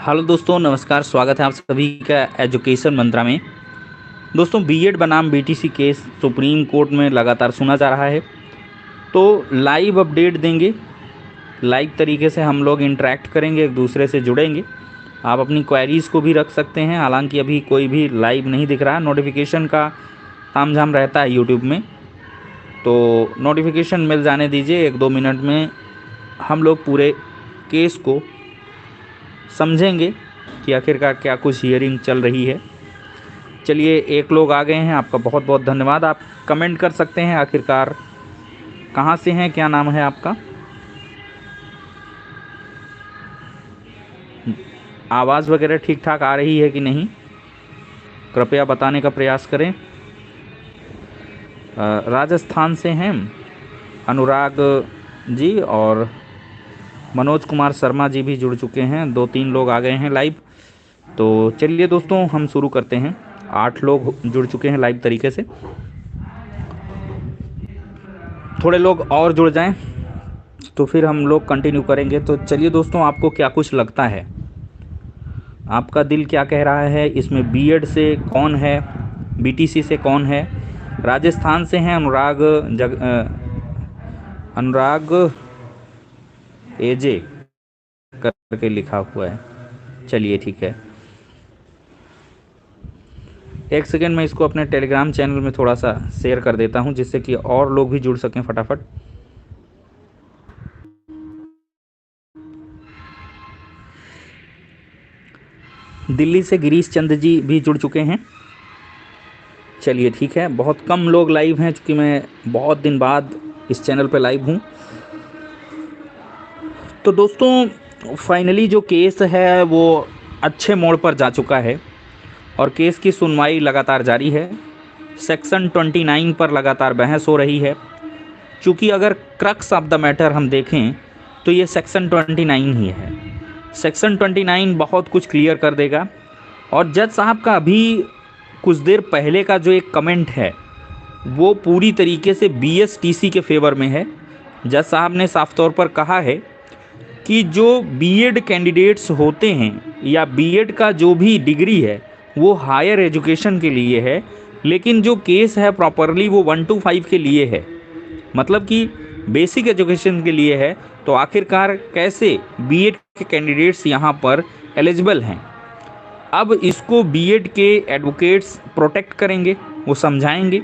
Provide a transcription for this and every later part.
Hello दोस्तों, नमस्कार। स्वागत है आप सभी का एजुकेशन मंत्रा में। दोस्तों, बीएड बनाम बीटीसी केस सुप्रीम कोर्ट में लगातार सुना जा रहा है, तो लाइव अपडेट देंगे। लाइव तरीके से हम लोग इंटरेक्ट करेंगे, एक दूसरे से जुड़ेंगे। आप अपनी क्वेरीज़ को भी रख सकते हैं। हालांकि अभी कोई भी लाइव नहीं दिख रहा, नोटिफिकेशन का तामझाम रहता है यूट्यूब में, तो नोटिफिकेशन मिल जाने दीजिए। 1-2 मिनट में हम लोग पूरे केस को समझेंगे कि आखिरकार क्या कुछ हियरिंग चल रही है। चलिए, एक लोग आ गए हैं, आपका बहुत बहुत धन्यवाद। आप कमेंट कर सकते हैं आखिरकार कहाँ से हैं, क्या नाम है आपका, आवाज़ वगैरह ठीक ठाक आ रही है कि नहीं, कृपया बताने का प्रयास करें। राजस्थान से हैं अनुराग जी, और मनोज कुमार शर्मा जी भी जुड़ चुके हैं। 2-3 लोग आ गए हैं लाइव। तो चलिए दोस्तों, हम शुरू करते हैं। 8 लोग जुड़ चुके हैं लाइव तरीके से, थोड़े लोग और जुड़ जाएं तो फिर हम लोग कंटिन्यू करेंगे। तो चलिए दोस्तों, आपको क्या कुछ लगता है, आपका दिल क्या कह रहा है, इसमें बीएड से कौन है, बीटीसी से कौन है? राजस्थान से हैं अनुराग एजे करके लिखा हुआ है। चलिए ठीक है, एक सेकेंड में इसको अपने टेलीग्राम चैनल में थोड़ा सा शेयर कर देता हूं, जिससे कि और लोग भी जुड़ सकें फटाफट। दिल्ली से गिरीश चंद जी भी जुड़ चुके हैं। चलिए ठीक है, बहुत कम लोग लाइव हैं क्योंकि मैं बहुत दिन बाद इस चैनल पे लाइव हूँ। तो दोस्तों, फाइनली जो केस है वो अच्छे मोड़ पर जा चुका है और केस की सुनवाई लगातार जारी है। सेक्शन 29 पर लगातार बहस हो रही है। चूँकि अगर क्रक्स ऑफ द मैटर हम देखें तो ये सेक्शन 29 ही है। सेक्शन 29 बहुत कुछ क्लियर कर देगा। और जज साहब का अभी कुछ देर पहले का जो एक कमेंट है वो पूरी तरीके से बीएसटीसी के फेवर में है। जज साहब ने साफ तौर पर कहा है कि जो बीएड कैंडिडेट्स होते हैं या बीएड का जो भी डिग्री है वो हायर एजुकेशन के लिए है, लेकिन जो केस है प्रॉपरली वो 1 to 5 के लिए है, मतलब कि बेसिक एजुकेशन के लिए है। तो आखिरकार कैसे बीएड के कैंडिडेट्स यहाँ पर एलिजिबल हैं, अब इसको बीएड के एडवोकेट्स प्रोटेक्ट करेंगे, वो समझाएंगे।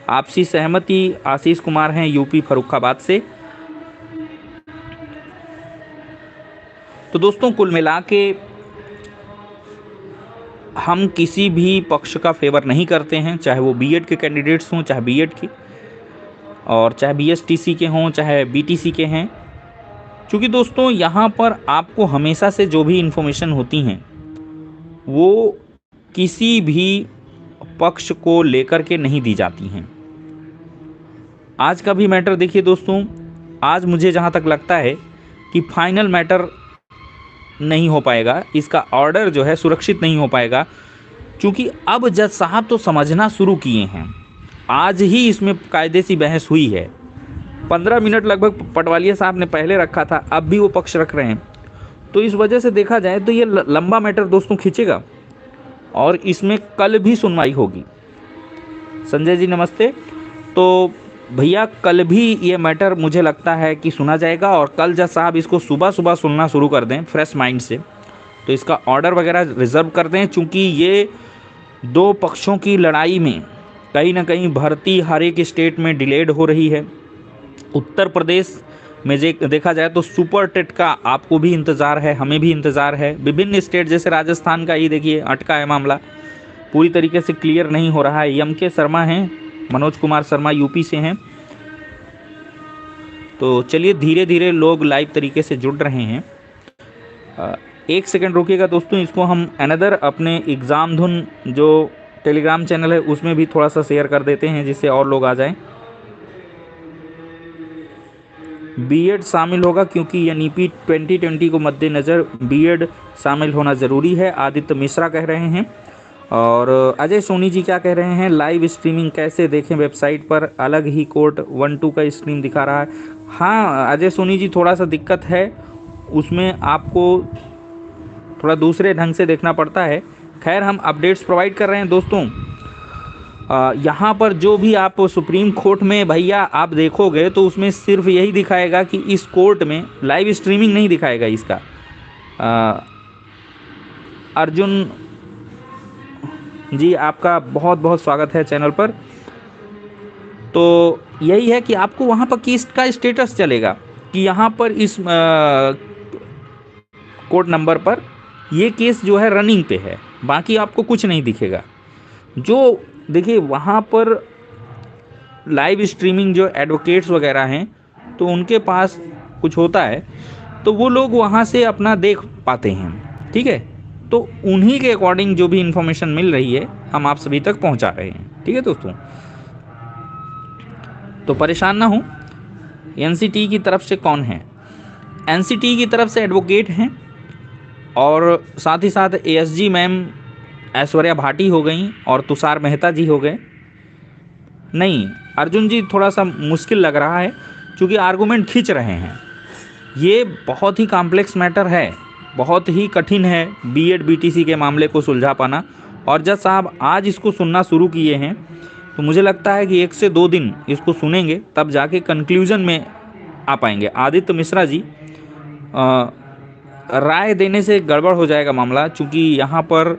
आपसी सहमति आशीष कुमार हैं यूपी फर्रुखाबाद से। तो दोस्तों, कुल मिला के हम किसी भी पक्ष का फेवर नहीं करते हैं, चाहे वो बीएड के कैंडिडेट्स हों, चाहे बीएड के, और चाहे बीएसटीसी के हों, चाहे बीटीसी के हैं। क्योंकि दोस्तों, यहाँ पर आपको हमेशा से जो भी इन्फॉर्मेशन होती हैं वो किसी भी पक्ष को लेकर के नहीं दी जाती हैं। आज का भी मैटर देखिए दोस्तों, आज मुझे जहाँ तक लगता है कि फाइनल मैटर नहीं हो पाएगा, इसका ऑर्डर जो है सुरक्षित नहीं हो पाएगा, क्योंकि अब जज साहब तो समझना शुरू किए हैं। आज ही इसमें कायदे सी बहस हुई है। 15 मिनट लगभग पटवालिया साहब ने पहले रखा था, अब भी वो पक्ष रख रहे हैं। तो इस वजह से देखा जाए तो ये लंबा मैटर दोस्तों खींचेगा और इसमें कल भी सुनवाई होगी। संजय जी नमस्ते। तो भैया, कल भी ये मैटर मुझे लगता है कि सुना जाएगा और कल जज साहब इसको सुबह सुबह सुनना शुरू कर दें फ्रेश माइंड से, तो इसका ऑर्डर वगैरह रिजर्व कर दें। चूँकि ये दो पक्षों की लड़ाई में कहीं ना कहीं भर्ती हर एक स्टेट में डिलेड हो रही है। उत्तर प्रदेश में देखा जाए तो सुपर टेट का आपको भी इंतज़ार है, हमें भी इंतज़ार है। विभिन्न स्टेट जैसे राजस्थान का ही देखिए अटका है मामला, पूरी तरीके से क्लियर नहीं हो रहा है। एम.के. शर्मा हैं, मनोज कुमार शर्मा यूपी से हैं। तो चलिए, धीरे धीरे लोग लाइव तरीके से जुड़ रहे हैं। एक सेकंड रुकिएगा दोस्तों, इसको हम अनदर अपने एग्ज़ाम धुन जो टेलीग्राम चैनल है उसमें भी थोड़ा सा शेयर कर देते हैं, जिससे और लोग आ जाएं। बीएड शामिल होगा क्योंकि एनईपी 2020 को मद्देनज़र बीएड शामिल होना ज़रूरी है, आदित्य मिश्रा कह रहे हैं। और अजय सोनी जी क्या कह रहे हैं, लाइव स्ट्रीमिंग कैसे देखें, वेबसाइट पर अलग ही कोर्ट 1-2 का स्ट्रीम दिखा रहा है। हाँ अजय सोनी जी, थोड़ा सा दिक्कत है, उसमें आपको थोड़ा दूसरे ढंग से देखना पड़ता है। खैर, हम अपडेट्स प्रोवाइड कर रहे हैं दोस्तों। यहाँ पर जो भी आप सुप्रीम कोर्ट में भैया आप देखोगे तो उसमें सिर्फ यही दिखाएगा कि इस कोर्ट में लाइव स्ट्रीमिंग नहीं दिखाएगा इसका। अर्जुन जी, आपका बहुत बहुत स्वागत है चैनल पर। तो यही है कि आपको वहाँ पर केस का स्टेटस चलेगा कि यहाँ पर इस कोर्ट नंबर पर ये केस जो है रनिंग पे है, बाकी आपको कुछ नहीं दिखेगा। जो देखिए वहाँ पर लाइव स्ट्रीमिंग जो एडवोकेट्स वगैरह हैं तो उनके पास कुछ होता है तो वो लोग वहाँ से अपना देख पाते हैं, ठीक है। तो उन्हीं के अकॉर्डिंग जो भी इंफॉर्मेशन मिल रही है हम आप सभी तक पहुँचा रहे हैं, ठीक है दोस्तों। तो परेशान ना हो। एनसीटी की तरफ से कौन है? एनसीटी की तरफ से एडवोकेट हैं और साथ ही साथ एएसजी मैम ऐश्वर्या भाटी हो गई और तुषार मेहता जी हो गए। नहीं अर्जुन जी, थोड़ा सा मुश्किल लग रहा है क्योंकि आर्गूमेंट खींच रहे हैं। ये बहुत ही कॉम्प्लेक्स मैटर है, बहुत ही कठिन है बीएड बीटीसी के मामले को सुलझा पाना। और जज साहब आज इसको सुनना शुरू किए हैं तो मुझे लगता है कि 1 से 2 दिन इसको सुनेंगे तब जाके कंक्लूजन में आ पाएंगे। आदित्य मिश्रा जी, राय देने से गड़बड़ हो जाएगा मामला, क्योंकि यहाँ पर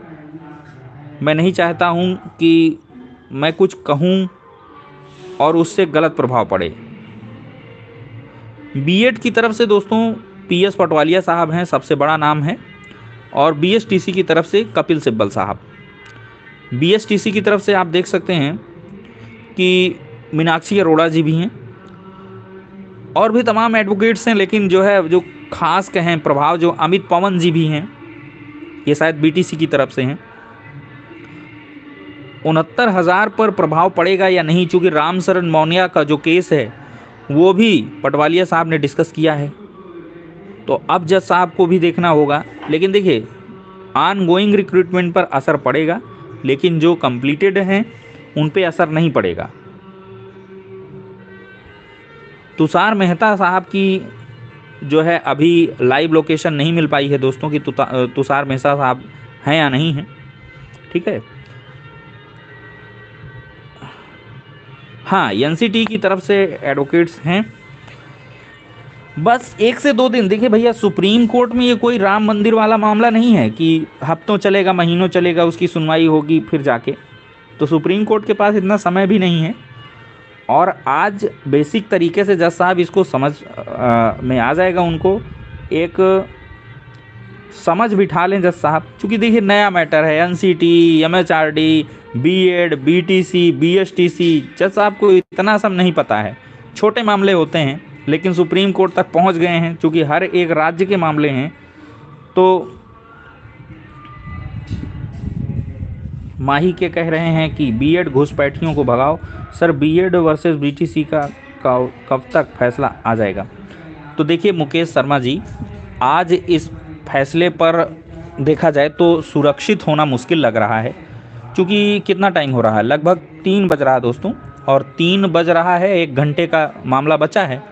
मैं नहीं चाहता हूँ कि मैं कुछ कहूँ और उससे गलत प्रभाव पड़े। बीएड की तरफ से दोस्तों पीएस पटवालिया साहब हैं, सबसे बड़ा नाम है, और बीएसटीसी की तरफ से कपिल सिब्बल साहब। बीएसटीसी की तरफ से आप देख सकते हैं कि मीनाक्षी अरोड़ा जी भी हैं और भी तमाम एडवोकेट्स हैं, लेकिन जो है जो खास कहें प्रभाव जो अमित पवन जी भी हैं, ये शायद बीटीसी की तरफ से हैं। 69,000 पर प्रभाव पड़ेगा या नहीं, चूँकि राम शरण मौर्या का जो केस है वो भी पटवालिया साहब ने डिस्कस किया है, तो अब जज साहब को भी देखना होगा। लेकिन देखिए ऑन गोइंग रिक्रूटमेंट पर असर पड़ेगा, लेकिन जो कंप्लीटेड हैं उन पे असर नहीं पड़ेगा। तुषार मेहता साहब की जो है अभी लाइव लोकेशन नहीं मिल पाई है दोस्तों कि तुषार मेहता साहब हैं या नहीं हैं, ठीक है। हाँ, एनसीटी की तरफ से एडवोकेट्स हैं। बस 1 से 2 दिन देखिए भैया, सुप्रीम कोर्ट में ये कोई राम मंदिर वाला मामला नहीं है कि हफ्तों चलेगा, महीनों चलेगा, उसकी सुनवाई होगी फिर जाके। तो सुप्रीम कोर्ट के पास इतना समय भी नहीं है। और आज बेसिक तरीके से जज साहब इसको समझ में आ जाएगा, उनको एक समझ बिठा लें जज साहब, क्योंकि देखिए नया मैटर है। NCT, MHRD, BEd, BTC, BSTC, जज साहब को इतना सब नहीं पता है। छोटे मामले होते हैं लेकिन सुप्रीम कोर्ट तक पहुंच गए हैं, क्योंकि हर एक राज्य के मामले हैं। तो माही के कह रहे हैं कि बीएड घुसपैठियों को भगाओ। सर बीएड वर्सेस बीटीसी का कब तक फैसला आ जाएगा? तो देखिए मुकेश शर्मा जी, आज इस फैसले पर देखा जाए तो सुरक्षित होना मुश्किल लग रहा है, क्योंकि कितना टाइम हो रहा है, लगभग 3 बज रहा है दोस्तों, और 3 बज रहा है, 1 घंटे का मामला बचा है।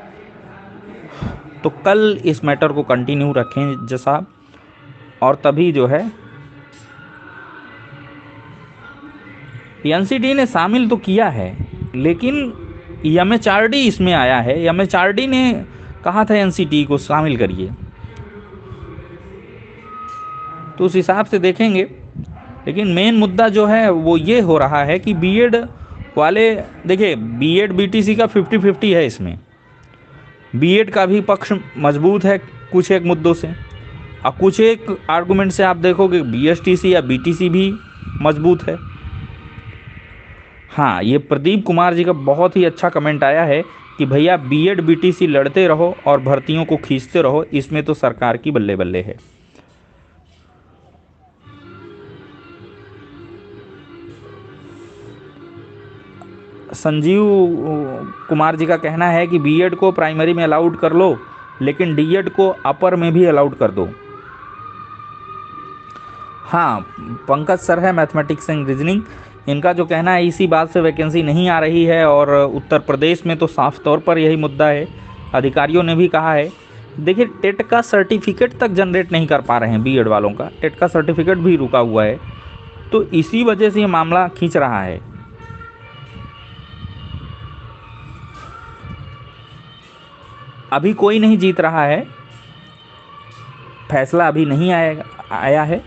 तो कल इस मैटर को कंटिन्यू रखें जज साहब, और तभी जो है एनसीटी ने शामिल तो किया है, लेकिन एमएचआरडी इसमें आया है। एमएचआरडी ने कहा था एनसीटी को शामिल करिए, तो उस हिसाब से देखेंगे। लेकिन मेन मुद्दा जो है वो ये हो रहा है कि बीएड वाले, देखिए बीएड बीटीसी का 50-50 है इसमें। बीएड का भी पक्ष मजबूत है कुछ एक मुद्दों से, और कुछ एक आर्गुमेंट से आप देखोगे बीएसटीसी या बीटीसी भी मजबूत है। हाँ, ये प्रदीप कुमार जी का बहुत ही अच्छा कमेंट आया है कि भैया बीएड बीटीसी लड़ते रहो और भर्तियों को खींचते रहो, इसमें तो सरकार की बल्ले बल्ले है। संजीव कुमार जी का कहना है कि बीएड को प्राइमरी में अलाउड कर लो, लेकिन डीएड को अपर में भी अलाउड कर दो। हाँ, पंकज सर है मैथमेटिक्स एंड रीजनिंग, इनका जो कहना है इसी बात से वैकेंसी नहीं आ रही है, और उत्तर प्रदेश में तो साफ तौर पर यही मुद्दा है। अधिकारियों ने भी कहा है देखिए टेट का सर्टिफिकेट तक जनरेट नहीं कर पा रहे हैं बीएड वालों का, टेट का सर्टिफिकेट भी रुका हुआ है, तो इसी वजह से ये मामला खींच रहा है। अभी कोई नहीं जीत रहा है, फैसला अभी नहीं आया है।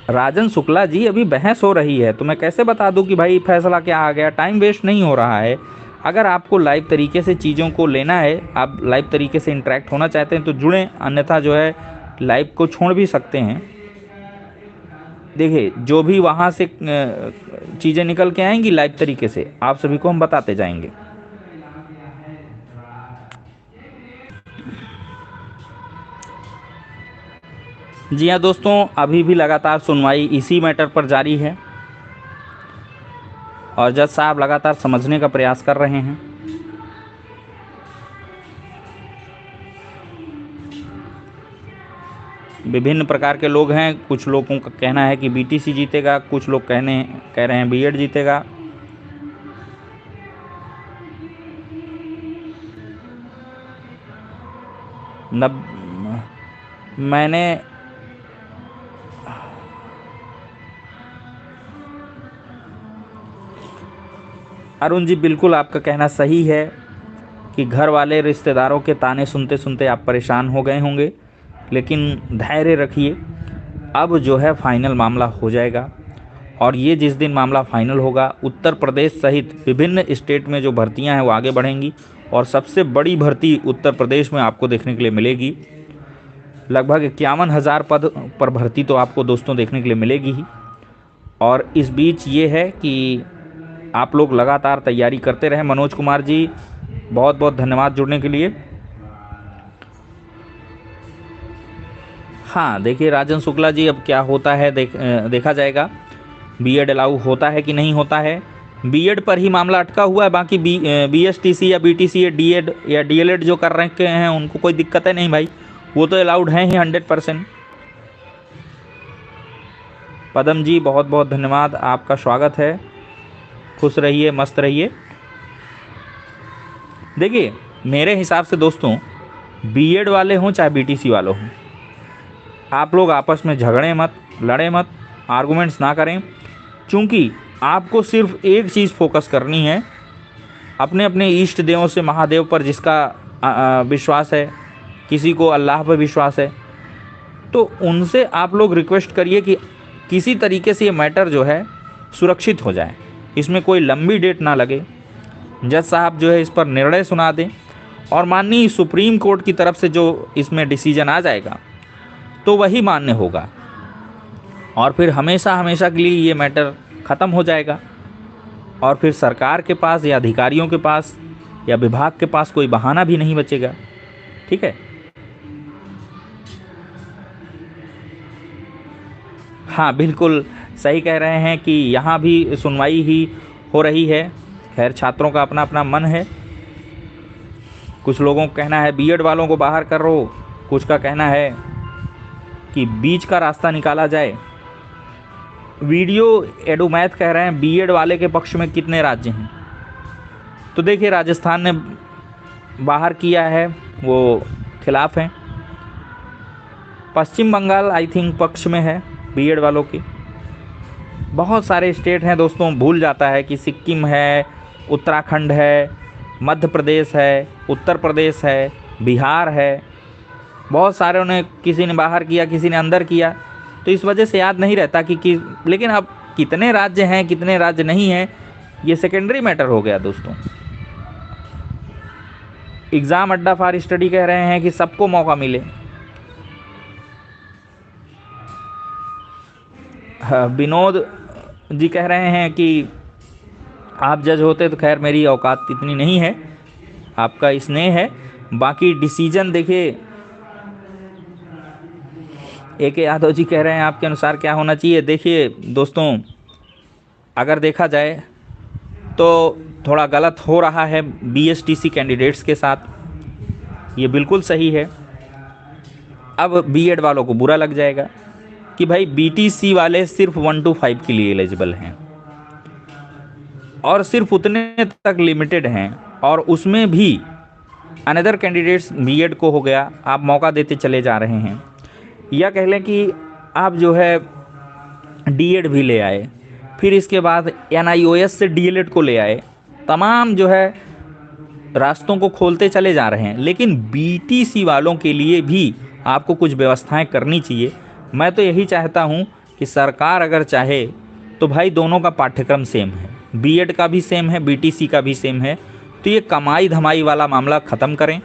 राजन शुक्ला जी अभी बहस हो रही है, तो मैं कैसे बता दूं कि भाई फैसला क्या आ गया। टाइम वेस्ट नहीं हो रहा है। अगर आपको लाइव तरीके से चीज़ों को लेना है, आप लाइव तरीके से इंटरेक्ट होना चाहते हैं तो जुड़ें, अन्यथा जो है लाइव को छोड़ भी सकते हैं। देखिए जो भी वहाँ से चीज़ें निकल के आएंगी लाइव तरीके से आप सभी को हम बताते जाएंगे। जी हाँ दोस्तों, अभी भी लगातार सुनवाई इसी मैटर पर जारी है और जज साहब लगातार समझने का प्रयास कर रहे हैं। विभिन्न प्रकार के लोग हैं, कुछ लोगों का कहना है कि बीटीसी जीतेगा, कुछ लोग कह रहे हैं बीएड जीतेगा। मैंने अरुण जी बिल्कुल आपका कहना सही है कि घर वाले रिश्तेदारों के ताने सुनते सुनते आप परेशान हो गए होंगे, लेकिन धैर्य रखिए। अब जो है फाइनल मामला हो जाएगा और ये जिस दिन मामला फाइनल होगा उत्तर प्रदेश सहित विभिन्न स्टेट में जो भर्तियां हैं वो आगे बढ़ेंगी और सबसे बड़ी भर्ती उत्तर प्रदेश में आपको देखने के लिए मिलेगी। लगभग 51,000 पद पर भर्ती तो आपको दोस्तों देखने के लिए मिलेगी ही। और इस बीच ये है कि आप लोग लगातार तैयारी करते रहें। मनोज कुमार जी बहुत बहुत धन्यवाद जुड़ने के लिए। हाँ देखिए राजन शुक्ला जी, अब क्या होता है देखा जाएगा। बीएड अलाउ होता है कि नहीं होता है, बीएड पर ही मामला अटका हुआ है। बाकी बीएसटीसी या बीटीसी या डीएड या डीएलएड जो कर रखे हैं उनको कोई दिक्कत है नहीं भाई, वो तो अलाउड हैं ही 100%। पदम जी बहुत बहुत धन्यवाद, आपका स्वागत है। खुश रहिए, मस्त रहिए। देखिए मेरे हिसाब से दोस्तों, बीएड वाले हों चाहे बीटीसी वाले हों, आप लोग आपस में झगड़े मत, लड़े मत, आर्गुमेंट्स ना करें, क्योंकि आपको सिर्फ एक चीज़ फोकस करनी है। अपने अपने इष्ट देवों से, महादेव पर जिसका विश्वास है, किसी को अल्लाह पर विश्वास है, तो उनसे आप लोग रिक्वेस्ट करिए कि किसी तरीके से ये मैटर जो है सुरक्षित हो जाए, इसमें कोई लंबी डेट ना लगे। जज साहब जो है इस पर निर्णय सुना दें और माननीय सुप्रीम कोर्ट की तरफ से जो इसमें डिसीजन आ जाएगा तो वही मान्य होगा और फिर हमेशा हमेशा के लिए ये मैटर ख़त्म हो जाएगा और फिर सरकार के पास या अधिकारियों के पास या विभाग के पास कोई बहाना भी नहीं बचेगा। ठीक है। हाँ बिल्कुल सही कह रहे हैं कि यहाँ भी सुनवाई ही हो रही है। खैर छात्रों का अपना अपना मन है, कुछ लोगों का कहना है बीएड वालों को बाहर करो, कुछ का कहना है कि बीच का रास्ता निकाला जाए। वीडियो एडुमैथ कह रहे हैं बीएड वाले के पक्ष में कितने राज्य हैं, तो देखिए राजस्थान ने बाहर किया है, वो खिलाफ हैं। पश्चिम बंगाल आई थिंक पक्ष में है बीएड वालों की। बहुत सारे स्टेट हैं दोस्तों, भूल जाता है कि सिक्किम है, उत्तराखंड है, मध्य प्रदेश है, उत्तर प्रदेश है, बिहार है। बहुत सारे ने, किसी ने बाहर किया, किसी ने अंदर किया, तो इस वजह से याद नहीं रहता कि लेकिन अब कितने राज्य हैं कितने राज्य नहीं हैं ये सेकेंडरी मैटर हो गया दोस्तों। एग्ज़ाम अड्डा फॉर स्टडी कह रहे हैं कि सबको मौका मिले। विनोद जी कह रहे हैं कि आप जज होते तो खैर मेरी औकात इतनी नहीं है, आपका स्नेह है। बाकी डिसीजन देखिए, AK यादव जी कह रहे हैं आपके अनुसार क्या होना चाहिए। देखिए दोस्तों, अगर देखा जाए तो थोड़ा गलत हो रहा है BSTC कैंडिडेट्स के साथ, ये बिल्कुल सही है। अब बीएड वालों को बुरा लग जाएगा कि भाई BTC वाले सिर्फ 1 to 5 के लिए एलिजिबल हैं और सिर्फ उतने तक लिमिटेड हैं, और उसमें भी अनदर कैंडिडेट्स बीएड को हो गया, आप मौका देते चले जा रहे हैं, या कह लें कि आप जो है डीएड भी ले आए, फिर इसके बाद एनआईओएस से डीएलएड को ले आए, तमाम जो है रास्तों को खोलते चले जा रहे हैं, लेकिन बीटीसी वालों के लिए भी आपको कुछ व्यवस्थाएं करनी चाहिए। मैं तो यही चाहता हूं कि सरकार अगर चाहे तो भाई दोनों का पाठ्यक्रम सेम है, बीएड का भी सेम है, बीटीसी का भी सेम है, तो ये कमाई धमाई वाला मामला ख़त्म करें,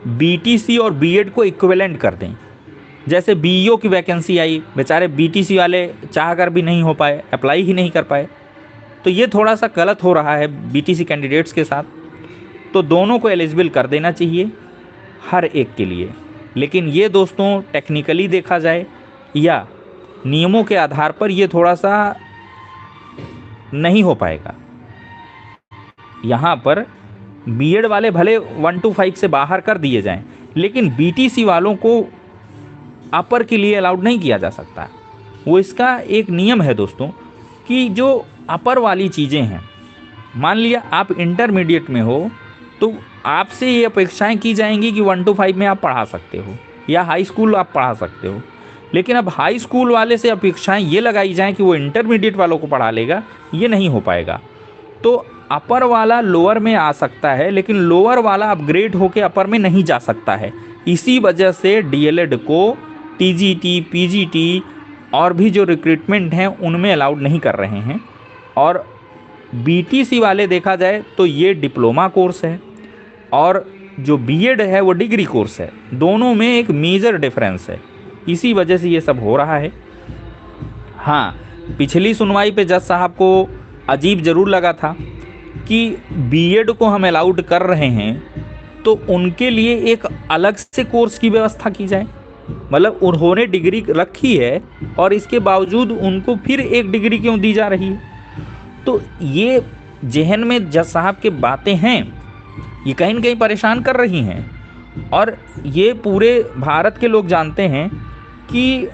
बीटीसी और बीएड को इक्विवेलेंट कर दें। जैसे बीईओ की वैकेंसी आई, बेचारे बीटीसी वाले चाह कर भी नहीं हो पाए, अप्लाई ही नहीं कर पाए, तो ये थोड़ा सा गलत हो रहा है बीटीसी कैंडिडेट्स के साथ। तो दोनों को एलिजिबल कर देना चाहिए हर एक के लिए। लेकिन ये दोस्तों टेक्निकली देखा जाए या नियमों के आधार पर ये थोड़ा सा नहीं हो पाएगा। यहाँ पर बीएड वाले भले 1 to 5 से बाहर कर दिए जाएं, लेकिन बीटीसी वालों को अपर के लिए अलाउड नहीं किया जा सकता। वो इसका एक नियम है दोस्तों कि जो अपर वाली चीज़ें हैं, मान लिया आप इंटरमीडिएट में हो तो आपसे ये अपेक्षाएं की जाएंगी कि 1 to 5 में आप पढ़ा सकते हो या हाई स्कूल आप पढ़ा सकते हो, लेकिन अब हाई स्कूल वाले से अपेक्षाएं ये लगाई जाएं कि वो इंटरमीडिएट वालों को पढ़ा लेगा, ये नहीं हो पाएगा। तो अपर वाला लोअर में आ सकता है, लेकिन लोअर वाला अपग्रेड होकर अपर में नहीं जा सकता है। इसी वजह से डीएलएड को टीजीटी, पीजीटी और भी जो रिक्रूटमेंट हैं उनमें अलाउड नहीं कर रहे हैं। और बीटीसी वाले देखा जाए तो ये डिप्लोमा कोर्स है और जो बीएड है वो डिग्री कोर्स है, दोनों में एक मेजर डिफरेंस है, इसी वजह से ये सब हो रहा है। हाँ, पिछली सुनवाई पे जज साहब को अजीब ज़रूर लगा था कि बीएड को हम अलाउड कर रहे हैं तो उनके लिए एक अलग से कोर्स की व्यवस्था की जाए। मतलब उन्होंने डिग्री रखी है और इसके बावजूद उनको फिर एक डिग्री क्यों दी जा रही है। तो ये जहन में जज साहब की बातें हैं, ये कहीं न कहीं परेशान कर रही हैं। और ये पूरे भारत के लोग जानते हैं कि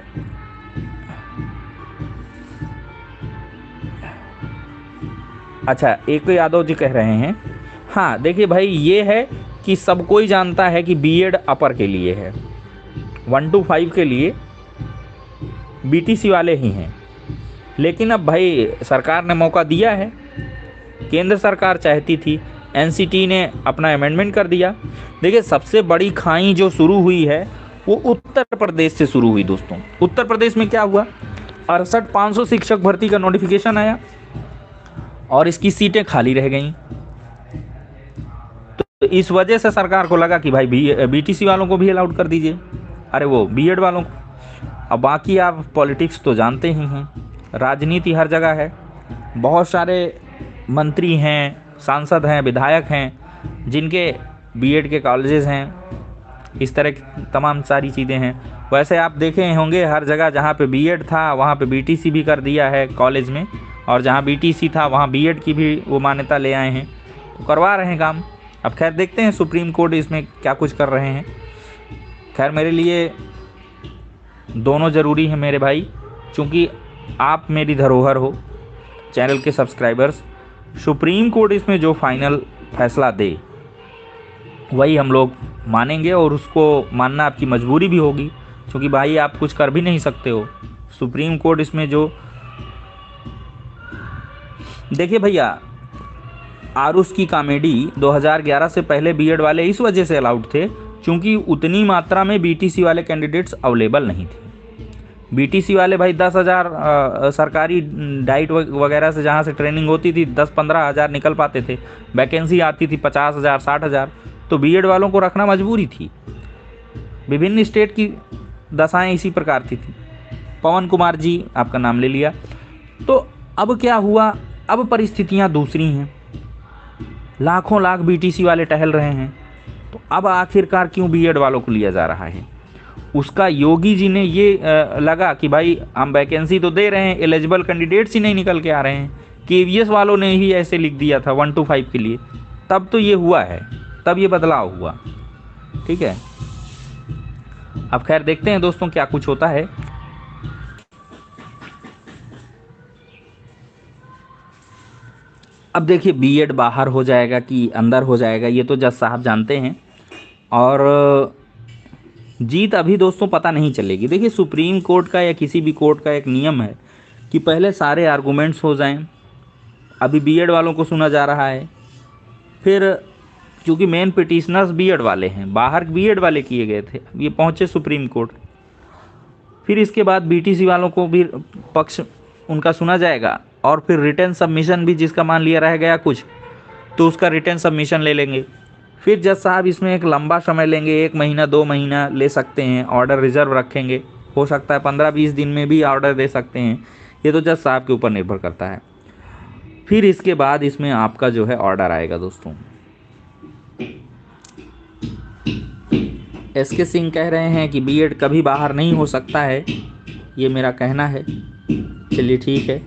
अच्छा, एक तो यादव जी कह रहे हैं, हाँ देखिए भाई, ये है कि सब कोई जानता है कि बीएड अपर के लिए है, 1 to 5 के लिए बीटीसी वाले ही हैं। लेकिन अब भाई सरकार ने मौका दिया है, केंद्र सरकार चाहती थी, एनसीटी ने अपना अमेंडमेंट कर दिया। देखिए, सबसे बड़ी खाई जो शुरू हुई है वो उत्तर प्रदेश से शुरू हुई दोस्तों। उत्तर प्रदेश में क्या हुआ, 68,500 शिक्षक भर्ती का नोटिफिकेशन आया और इसकी सीटें खाली रह गईं। तो इस वजह से सरकार को लगा कि भाई बीटीसी वालों को भी अलाउड कर दीजिए, अरे वो बीएड वालों को। अब बाकी आप पॉलिटिक्स तो जानते ही हैं, राजनीति हर जगह है, बहुत सारे मंत्री हैं, सांसद हैं, विधायक हैं जिनके बीएड के कॉलेजेस हैं, इस तरह की तमाम सारी चीज़ें हैं। वैसे आप देखे होंगे हर जगह जहाँ पे बीएड था वहाँ पे बीटीसी भी कर दिया है कॉलेज में, और जहाँ बीटीसी था वहाँ बीएड की भी वो मान्यता ले आए हैं, तो करवा रहे हैं काम। अब खैर देखते हैं सुप्रीम कोर्ट इसमें क्या कुछ कर रहे हैं। खैर मेरे लिए दोनों ज़रूरी हैं मेरे भाई, क्योंकि आप मेरी धरोहर हो, चैनल के सब्सक्राइबर्स। सुप्रीम कोर्ट इसमें जो फाइनल फैसला दे वही हम लोग मानेंगे, और उसको मानना आपकी मजबूरी भी होगी, क्योंकि भाई आप कुछ कर भी नहीं सकते हो। सुप्रीम कोर्ट इसमें जो, देखिए भैया, आरुष की कॉमेडी 2011 से पहले बीएड वाले इस वजह से अलाउड थे क्योंकि उतनी मात्रा में बीटीसी वाले कैंडिडेट्स अवेलेबल नहीं थे। बीटीसी वाले भाई 10,000 सरकारी डाइट वगैरह से जहाँ से ट्रेनिंग होती थी 10-15 हज़ार निकल पाते थे, वैकेंसी आती थी 50,000 60,000, तो बीएड वालों को रखना मजबूरी थी। विभिन्न स्टेट की दशाएं इसी प्रकार की थी। पवन कुमार जी आपका नाम ले लिया। तो अब क्या हुआ, अब परिस्थितियां दूसरी हैं, लाखों लाख बीटीसी वाले टहल रहे हैं, तो अब आखिरकार क्यों बीएड वालों को लिया जा रहा है। उसका योगी जी ने ये लगा कि भाई हम वैकेंसी तो दे रहे हैं, एलिजिबल कैंडिडेट्स ही नहीं निकल के आ रहे हैं। केवीएस वालों ने ही ऐसे लिख दिया था 1 to 5 के लिए, तब तो ये हुआ है, तब ये बदलाव हुआ। ठीक है, अब खैर देखते हैं दोस्तों क्या कुछ होता है। अब देखिए बीएड बाहर हो जाएगा कि अंदर हो जाएगा ये तो जज साहब जानते हैं, और जीत अभी दोस्तों पता नहीं चलेगी। देखिए सुप्रीम कोर्ट का या किसी भी कोर्ट का एक नियम है कि पहले सारे आर्गूमेंट्स हो जाएं। अभी बीएड वालों को सुना जा रहा है, फिर क्योंकि मेन पिटिशनर्स बीएड वाले हैं, बाहर बीएड वाले किए गए थे, ये पहुंचे सुप्रीम कोर्ट, फिर इसके बाद बीटीसी वालों को भी पक्ष उनका सुना जाएगा, और फिर रिटर्न सबमिशन भी जिसका मान लिया रह गया कुछ, तो उसका रिटर्न सबमिशन ले लेंगे। फिर जज साहब इसमें एक लंबा समय लेंगे, 1 महीना 2 महीना ले सकते हैं, ऑर्डर रिजर्व रखेंगे, हो सकता है 15-20 दिन में भी ऑर्डर दे सकते हैं, ये तो जज साहब के ऊपर निर्भर करता है। फिर इसके बाद इसमें आपका जो है ऑर्डर आएगा दोस्तों। एसके सिंह कह रहे हैं कि बीएड कभी बाहर नहीं हो सकता है, ये मेरा कहना है। चलिए ठीक है।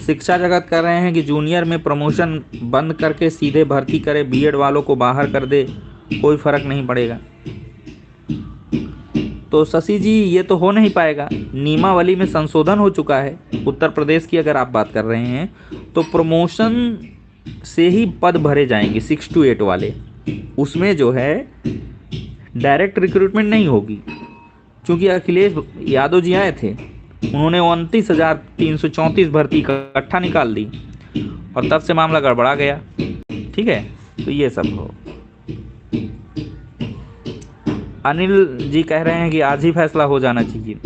शिक्षा जगत कर रहे हैं कि जूनियर में प्रमोशन बंद करके सीधे भर्ती करे, बीएड वालों को बाहर कर दे, कोई फर्क नहीं पड़ेगा। तो शशि जी ये तो हो नहीं पाएगा, नियमावली में संशोधन हो चुका है। उत्तर प्रदेश की अगर आप बात कर रहे हैं तो प्रमोशन से ही पद भरे जाएंगे 6 to 8 वाले, उसमें जो है डायरेक्ट रिक्रूटमेंट नहीं होगी। क्योंकि अखिलेश यादव जी आए थे, उन्होंने 29,334 भर्ती इकट्ठा निकाल दी और तब से मामला गड़बड़ा गया। ठीक है, तो ये सब हो। अनिल जी कह रहे हैं कि आज ही फैसला हो जाना चाहिए।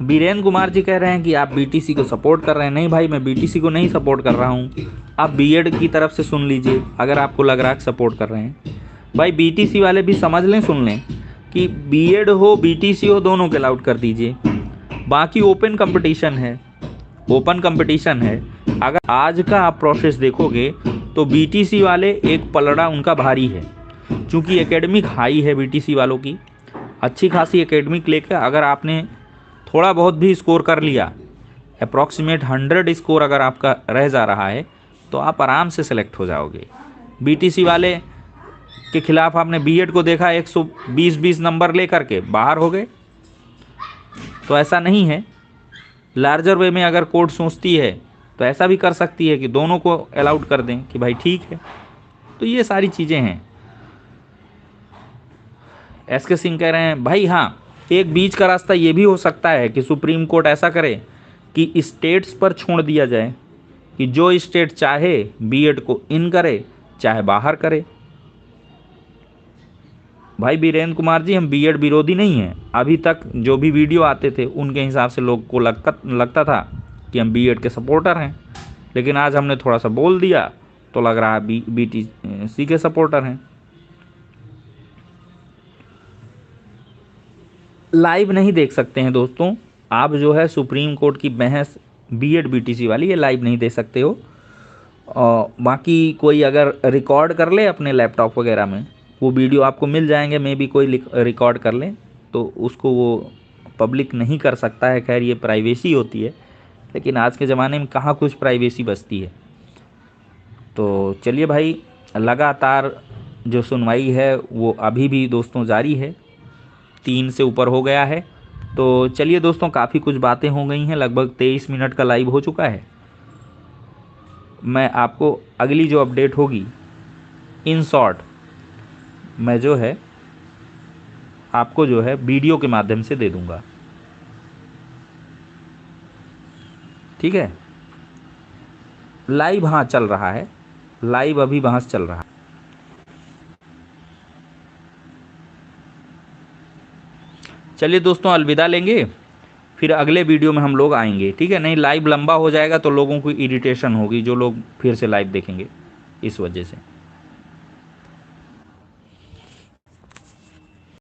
बीरेन कुमार जी कह रहे हैं कि आप बीटीसी को सपोर्ट कर रहे हैं। नहीं भाई, मैं बीटीसी को नहीं सपोर्ट कर रहा हूँ, आप बीएड की तरफ से सुन लीजिए अगर आपको लग रहा है कि सपोर्ट कर रहे हैं। भाई बीटीसी वाले भी समझ लें, सुन लें कि बीएड हो बीटीसी हो दोनों के अलाउड कर दीजिए। बाकी ओपन कंपटीशन है, ओपन कंपटीशन है। अगर आज का आप प्रोसेस देखोगे तो बीटीसी वाले एक पलड़ा उनका भारी है, क्योंकि एकेडमिक हाई है बीटीसी वालों की, अच्छी खासी एकेडमिक लेकर अगर आपने थोड़ा बहुत भी स्कोर कर लिया, अप्रॉक्सीमेट 100 स्कोर अगर आपका रह जा रहा है तो आप आराम से सेलेक्ट हो जाओगे। बीटीसी वाले के खिलाफ आपने बीएड को देखा 120-20 नंबर लेकर के बाहर हो गए। तो ऐसा नहीं है, लार्जर वे में अगर कोर्ट सोचती है तो ऐसा भी कर सकती है कि दोनों को अलाउड कर दें कि भाई ठीक है। तो ये सारी चीज़ें हैं। एसके सिंह कह रहे हैं भाई हाँ, एक बीच का रास्ता ये भी हो सकता है कि सुप्रीम कोर्ट ऐसा करे कि स्टेट्स पर छोड़ दिया जाए कि जो स्टेट चाहे बीएड को इन करे चाहे बाहर करे। भाई बीरेंद्र कुमार जी, हम बीएड विरोधी नहीं हैं। अभी तक जो भी वीडियो आते थे उनके हिसाब से लोग को लगता था कि हम बीएड के सपोर्टर हैं, लेकिन आज हमने थोड़ा सा बोल दिया तो लग रहा है बीटीसी के सपोर्टर हैं। लाइव नहीं देख सकते हैं दोस्तों आप, जो है सुप्रीम कोर्ट की बहस बीएड बीटीसी वाली, ये लाइव नहीं दे सकते हो। और बाकी कोई अगर रिकॉर्ड कर ले अपने लैपटॉप वगैरह में, वो वीडियो आपको मिल जाएंगे, मे भी कोई रिकॉर्ड कर ले तो उसको वो पब्लिक नहीं कर सकता है। खैर ये प्राइवेसी होती है, लेकिन आज के ज़माने में कहाँ कुछ प्राइवेसी बचती है। तो चलिए भाई, लगातार जो सुनवाई है वो अभी भी दोस्तों जारी है, 3 से ऊपर हो गया है। तो चलिए दोस्तों, काफ़ी कुछ बातें हो गई हैं, लगभग 23 मिनट का लाइव हो चुका है। मैं आपको अगली जो अपडेट होगी इन शॉर्ट मैं जो है आपको जो है वीडियो के माध्यम से दे दूंगा। ठीक है, लाइव हाँ चल रहा है, लाइव अभी बहस चल रहा है। चलिए दोस्तों, अलविदा लेंगे, फिर अगले वीडियो में हम लोग आएंगे। ठीक है, नहीं लाइव लंबा हो जाएगा तो लोगों को इरिटेशन होगी, जो लोग फिर से लाइव देखेंगे इस वजह से।